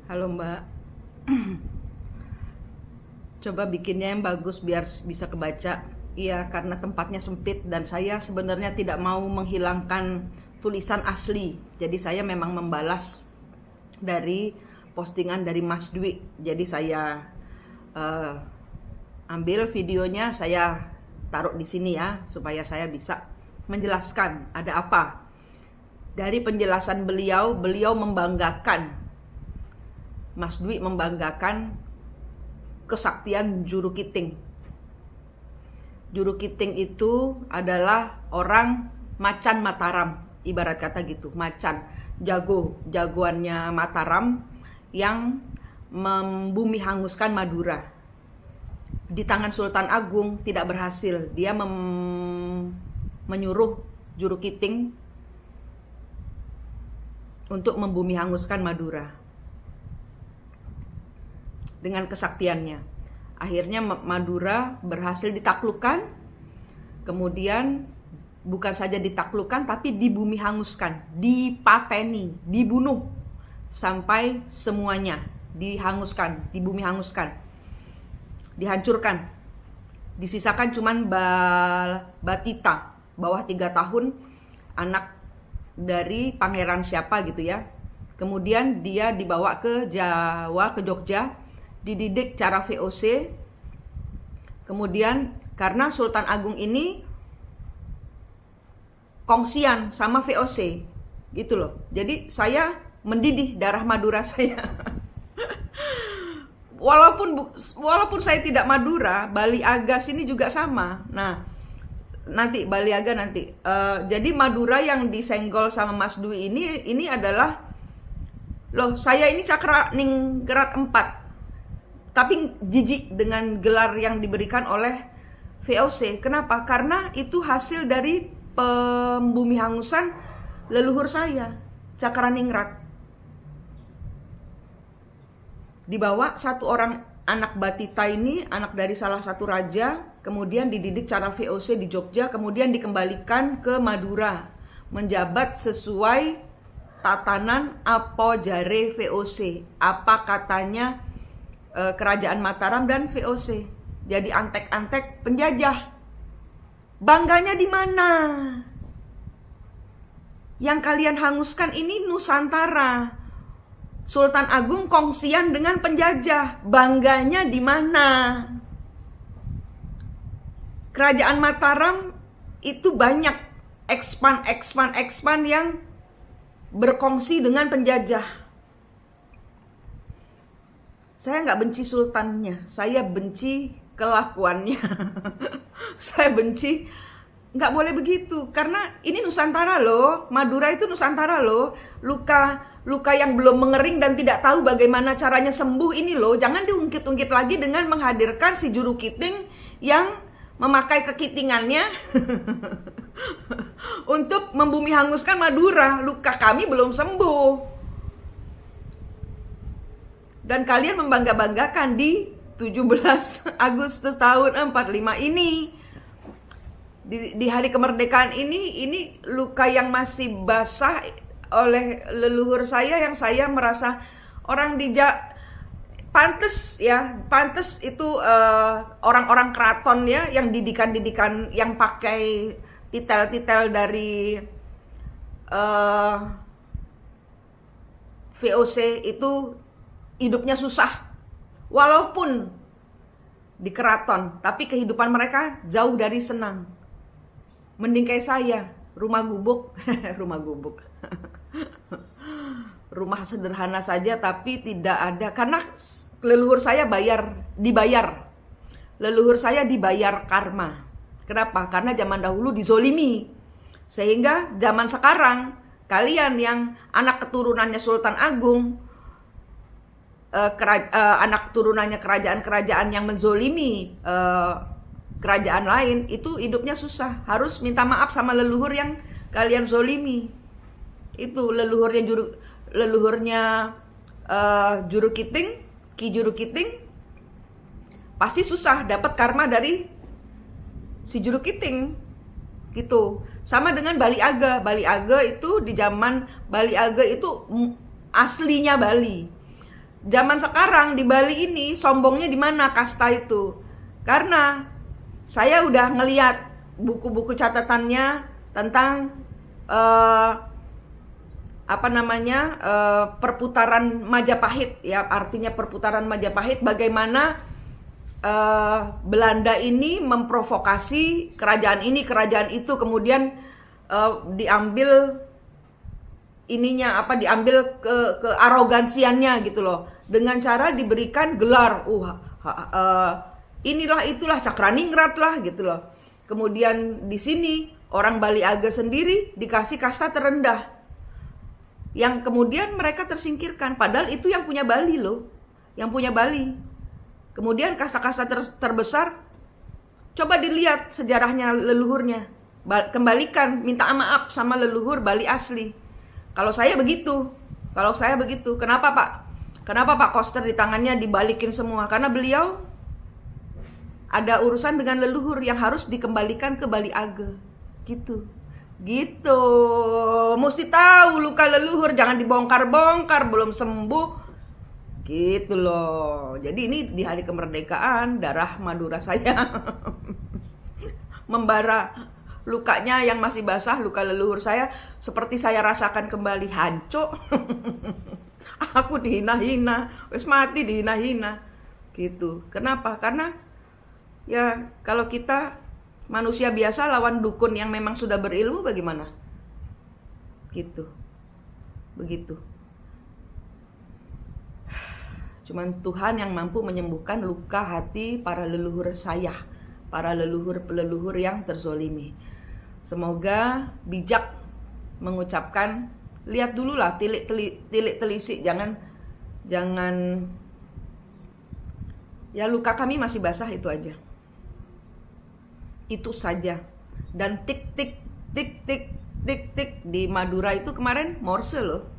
Halo Mbak, coba bikinnya yang bagus biar bisa kebaca. Iya, karena tempatnya sempit dan saya sebenarnya tidak mau menghilangkan tulisan asli. Jadi saya memang membalas dari postingan dari Mas Dwi. Jadi saya eh, ambil videonya, saya taruh di sini ya, supaya saya bisa menjelaskan ada apa. Dari penjelasan beliau membanggakan, Mas Dwi membanggakan kesaktian Juru Kiting. Juru Kiting itu adalah orang macan Mataram, ibarat kata gitu, macan jagoannya Mataram yang membumi hanguskan Madura. Di tangan Sultan Agung tidak berhasil, dia menyuruh Juru Kiting untuk membumi hanguskan Madura dengan kesaktiannya. Akhirnya Madura berhasil ditaklukkan, kemudian bukan saja ditaklukkan tapi dibumi hanguskan, dipateni, dibunuh sampai semuanya dihanguskan, dibumi hanguskan, dihancurkan. Disisakan cuman Batita, bawah 3 tahun, anak dari pangeran siapa gitu ya. Kemudian dia dibawa ke Jawa, ke Jogja, dididik cara VOC. Kemudian karena Sultan Agung ini kongsian sama VOC gitu loh. Jadi saya mendidih darah Madura saya. Walaupun saya tidak Madura, Bali Aga sini juga sama. Nah, nanti Bali Aga nanti. Jadi Madura yang disenggol sama Mas Dwi ini adalah, loh saya ini Cakra Ningrat 4, tapi jijik dengan gelar yang diberikan oleh VOC. Kenapa? Karena itu hasil dari pembumi hangusan leluhur saya, Cakraningrat. Dibawa satu orang anak Batita ini, anak dari salah satu raja, kemudian dididik cara VOC di Jogja, kemudian dikembalikan ke Madura, menjabat sesuai tatanan apa jare VOC, apa katanya kerajaan Mataram dan VOC. Jadi antek-antek penjajah. Bangganya di mana? Yang kalian hanguskan ini Nusantara. Sultan Agung kongsian dengan penjajah. Bangganya di mana? Kerajaan Mataram itu banyak ekspan yang berkongsi dengan penjajah. Saya nggak benci sultannya, saya benci kelakuannya. Saya benci, nggak boleh begitu, karena ini Nusantara loh, Madura itu Nusantara loh. Luka yang belum mengering dan tidak tahu bagaimana caranya sembuh ini loh. Jangan diungkit-ungkit lagi dengan menghadirkan si Juru Kiting yang memakai kekitingannya untuk membumi hanguskan Madura. Luka kami belum sembuh. Dan kalian membangga-banggakan di 17 Agustus tahun 45 ini. Di hari kemerdekaan ini luka yang masih basah oleh leluhur saya, yang saya merasa orang pantes itu orang-orang keraton ya, yang didikan yang pakai titel-titel dari VOC itu hidupnya susah, walaupun di keraton, tapi kehidupan mereka jauh dari senang. Mending kayak saya, rumah gubuk, rumah gubuk, rumah sederhana saja, tapi tidak ada, karena leluhur saya dibayar, leluhur saya dibayar karma. Kenapa? Karena zaman dahulu dizolimi, sehingga zaman sekarang kalian yang anak keturunannya Sultan Agung, anak turunannya kerajaan-kerajaan yang menzolimi kerajaan lain, itu hidupnya susah, harus minta maaf sama leluhur yang kalian zolimi. Itu leluhurnya Juru Kiting, Ki Juru Kiting, pasti susah dapat karma dari si Juru Kiting gitu. Sama dengan Bali Aga. Bali Aga itu di zaman Bali Aga itu aslinya Bali. zaman sekarang di Bali ini sombongnya di mana kasta itu? Karena saya udah ngeliat buku-buku catatannya tentang perputaran Majapahit, ya, artinya perputaran Majapahit, bagaimana Belanda ini memprovokasi kerajaan ini, kerajaan itu, kemudian diambil diambil ke arogansiannya gitu loh, dengan cara diberikan gelar inilah itulah Cakraningrat lah gitu loh. Kemudian di sini orang Bali Age sendiri dikasih kasta terendah, yang kemudian mereka tersingkirkan, padahal itu yang punya Bali loh, yang punya Bali. Kemudian kasta-kasta terbesar, coba dilihat sejarahnya leluhurnya, kembalikan, minta maaf sama leluhur Bali asli. Kalau saya begitu, kenapa Pak Koster di tangannya dibalikin semua? Karena beliau ada urusan dengan leluhur yang harus dikembalikan ke Bali Age, gitu. Mesti tahu luka leluhur, jangan dibongkar-bongkar belum sembuh, gitu loh. Jadi ini di hari kemerdekaan darah Madura saya membara. Lukanya yang masih basah, luka leluhur saya, seperti saya rasakan kembali, hancur. Aku dihina-hina, wes mati dihina-hina, gitu. Kenapa? Karena ya kalau kita manusia biasa lawan dukun yang memang sudah berilmu, bagaimana? Gitu, begitu. Cuman Tuhan yang mampu menyembuhkan luka hati para leluhur saya, para leluhur yang terzolimi. Semoga bijak mengucapkan, lihat dulu lah, tilik telisik, jangan ya, luka kami masih basah, itu aja. Itu saja. Dan tik di Madura itu kemarin Morse loh.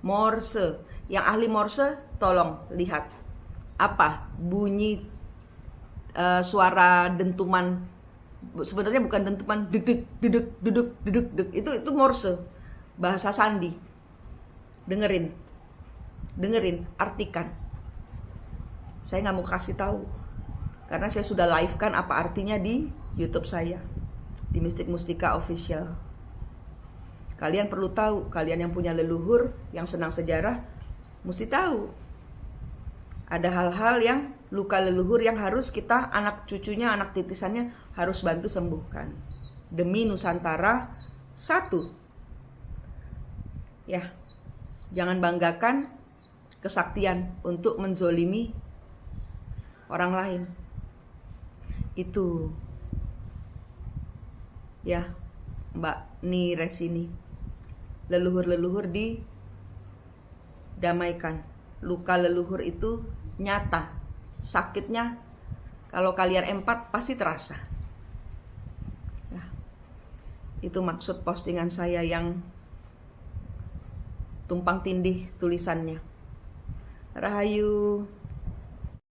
Morse. Yang ahli Morse tolong lihat apa bunyi suara dentuman. Sebenarnya bukan dentuman, duduk, itu Morse, bahasa sandi. Dengerin, artikan. Saya nggak mau kasih tahu, karena saya sudah live kan apa artinya di YouTube saya, di Mistik Mustika Official. Kalian perlu tahu, kalian yang punya leluhur, yang senang sejarah, mesti tahu. Ada hal-hal yang luka leluhur yang harus kita, anak cucunya, anak titisannya, harus bantu sembuhkan demi Nusantara satu. Ya, jangan banggakan kesaktian untuk menzolimi orang lain. Itu ya, Mbak Ni Resini, leluhur-leluhur didamaikan. Luka leluhur itu nyata, sakitnya kalau kalian empat pasti terasa. Ya, itu maksud postingan saya yang tumpang tindih tulisannya. Rahayu.